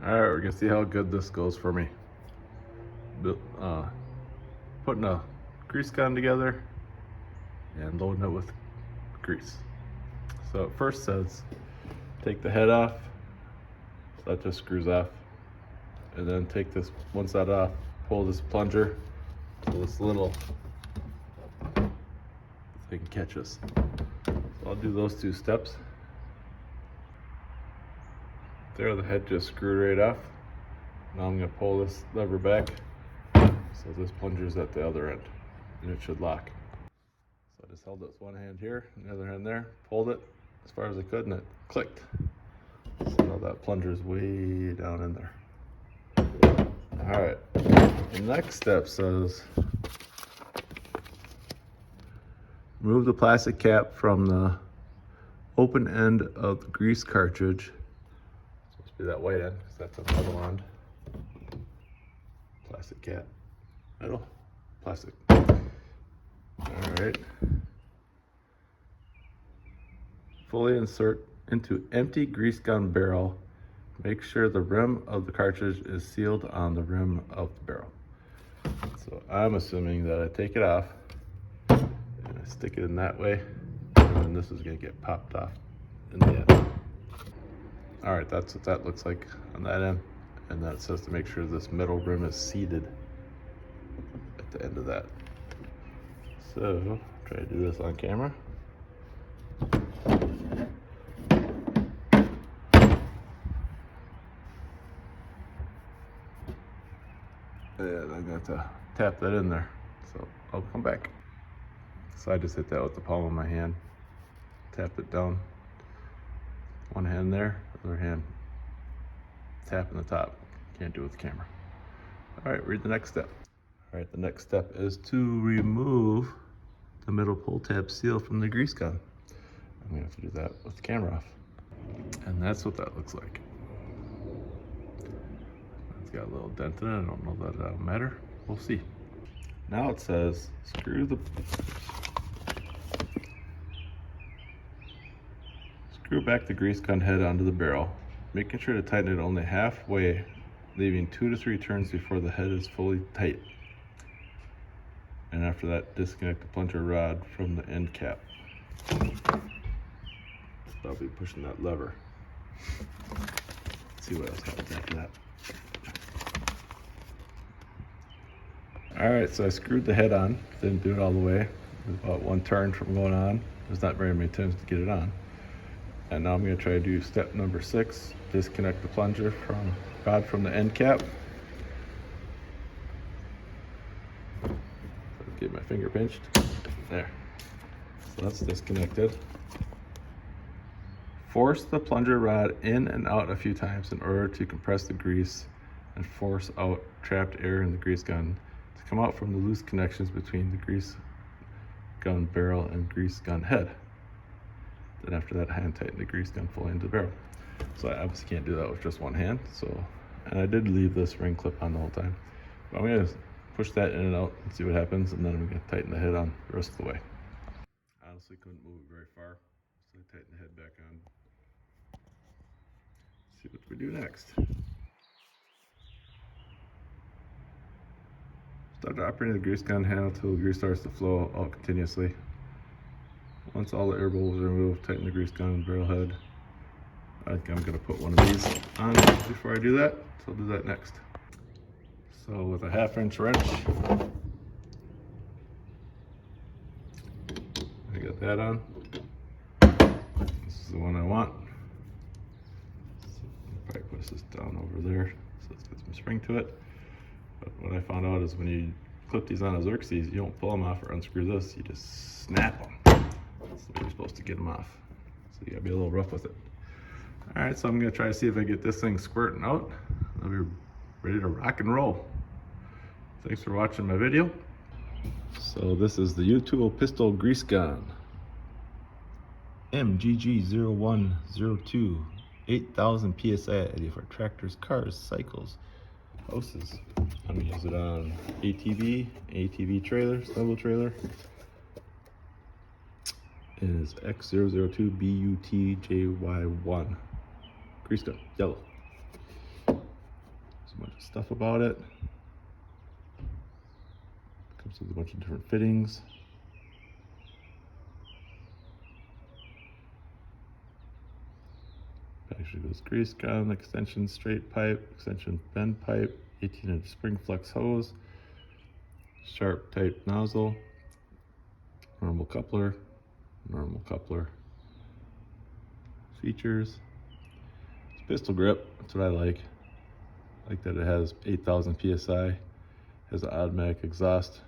All right, we're gonna see how good this goes for me. Putting a grease gun together and loading it with grease. So it first says, take the head off. So that just screws off. And then take this one side off, pull this plunger so this little thing catches. So I'll do those two steps. There, the head just screwed right off. Now I'm gonna pull this lever back so this plunger's at the other end and it should lock. So I just held it with one hand here and the other hand there, pulled it as far as I could and it clicked. So now that plunger's way down in there. All right, the next step says remove the plastic cap from the open end of the grease cartridge. It's supposed to be that white end because that's a metal end. Plastic cap, metal, plastic. All right. Fully insert into empty grease gun barrel. Make sure the rim of the cartridge is sealed on the rim of the barrel. So I'm assuming that I take it off and I stick it in that way, and then this is gonna get popped off in the end. All right, that's what that looks like on that end. And that says to make sure this metal rim is seated at the end of that. So try to do this on camera. And I'm going to tap that in there. So I'll come back. So I just hit that with the palm of my hand. Tap it down. One hand there, other hand tapping the top. Can't do it with the camera. All right, read the next step. All right, the next step is to remove the middle pull tab seal from the grease gun. I'm gonna have to do that with the camera off. And that's what that looks like. It's got a little dent in it. I don't know that that'll matter. We'll see. Now it says screw back the grease gun head onto the barrel, making sure to tighten it only halfway, leaving 2 to 3 turns before the head is fully tight. And after that, disconnect the plunger rod from the end cap. I'll be pushing that lever. Let's see what else happens after that. All right, so I screwed the head on. Didn't do it all the way. It was about 1 turn from going on. There's not very many turns to get it on. And now I'm gonna try to do step number 6. Disconnect the plunger rod from the end cap. Get my finger pinched. There. So that's disconnected. Force the plunger rod in and out a few times in order to compress the grease and force out trapped air in the grease gun to come out from the loose connections between the grease gun barrel and grease gun head. Then after that, hand tighten the grease gun fully into the barrel. So I obviously can't do that with just one hand. And I did leave this ring clip on the whole time. But I'm gonna push that in and out and see what happens, and then I'm gonna tighten the head on the rest of the way. Honestly, couldn't move it very far, so I tightened the head back on. See what we do next. Start operating the grease gun handle until the grease starts to flow out continuously. Once all the air bubbles are removed, tighten the grease gun barrel head. I think I'm gonna put one of these on before I do that, so I'll do that next. So with a 1/2 inch wrench, I got that on. This is the one I want. So I'll probably push this down over there so it's got some spring to it. But what I found out is when you clip these on a Xerxes, you don't pull them off or unscrew this, you just snap them. That's the way you're supposed to get them off. So you gotta be a little rough with it. All right, so I'm gonna try to see if I get this thing squirting out. I'll be ready to rock and roll. Thanks for watching my video. So this is the UTOOL pistol grease gun. MGG0102, 8,000 PSI for tractors, cars, cycles, houses. I'm gonna use it on ATV trailer, snuggle trailer. It is X002BUTJY1. Grease gun, yellow. stuff about it. Comes with a bunch of different fittings. Actually goes grease gun, extension straight pipe, extension bend pipe, 18-inch spring flex hose, sharp type nozzle, normal coupler. Features. It's pistol grip, that's what I like. I like that it has 8,000 PSI, has an automatic exhaust.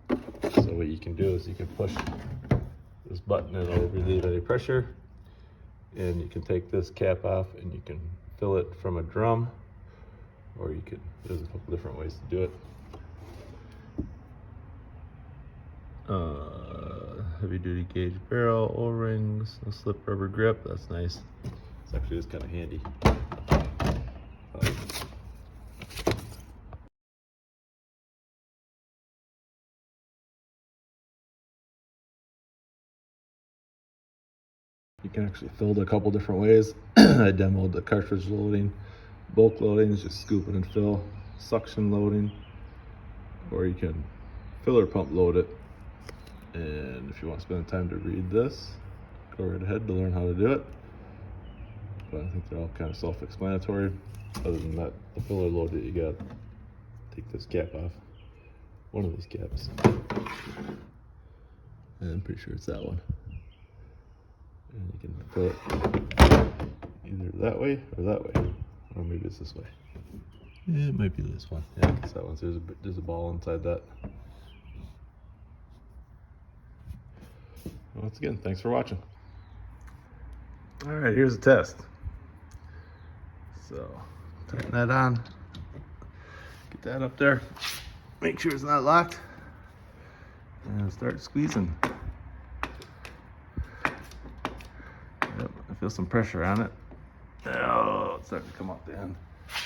So what you can do is you can push this button and it'll relieve any pressure. And you can take this cap off and you can fill it from a drum, or you could, there's a couple different ways to do it. Heavy duty gauge barrel, O-rings, no slip rubber grip, that's nice. It's actually just kind of handy. You can actually fill it a couple different ways. I demoed the cartridge loading. Bulk loading is just scoop it and fill. Suction loading, or you can filler pump load it. And if you want to spend the time to read this, go right ahead to learn how to do it. But I think they're all kind of self-explanatory. Other than that, the filler load that you got, take this cap off. One of these caps. And I'm pretty sure it's that one. And you can fill it either that way or that way. Or maybe it's this way. Yeah, it might be this one. Yeah, because that one's, there's a ball inside that. Once again, thanks for watching. All right, here's a test. So, tighten that on. Get that up there. Make sure it's not locked. And start squeezing. Yep, I feel some pressure on it. Oh, it's starting to come off the end.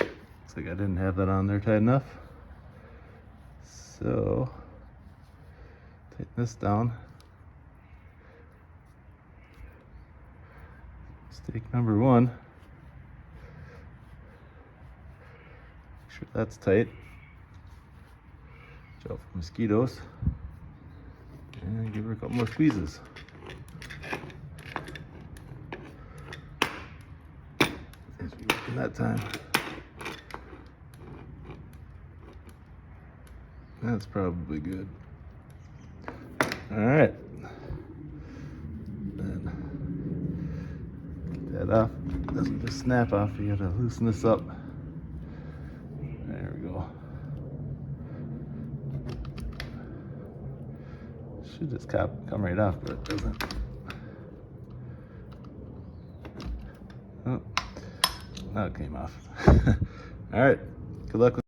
Looks like I didn't have that on there tight enough. So, tighten this down. Mistake number one. Make sure that's tight. Watch out for mosquitoes. And give her a couple more squeezes. As we work in that time. That's probably good. All right. That off. It doesn't just snap off, you gotta loosen this up. There we go. Should just come right off, but it doesn't. Oh, now it came off. All right, good luck with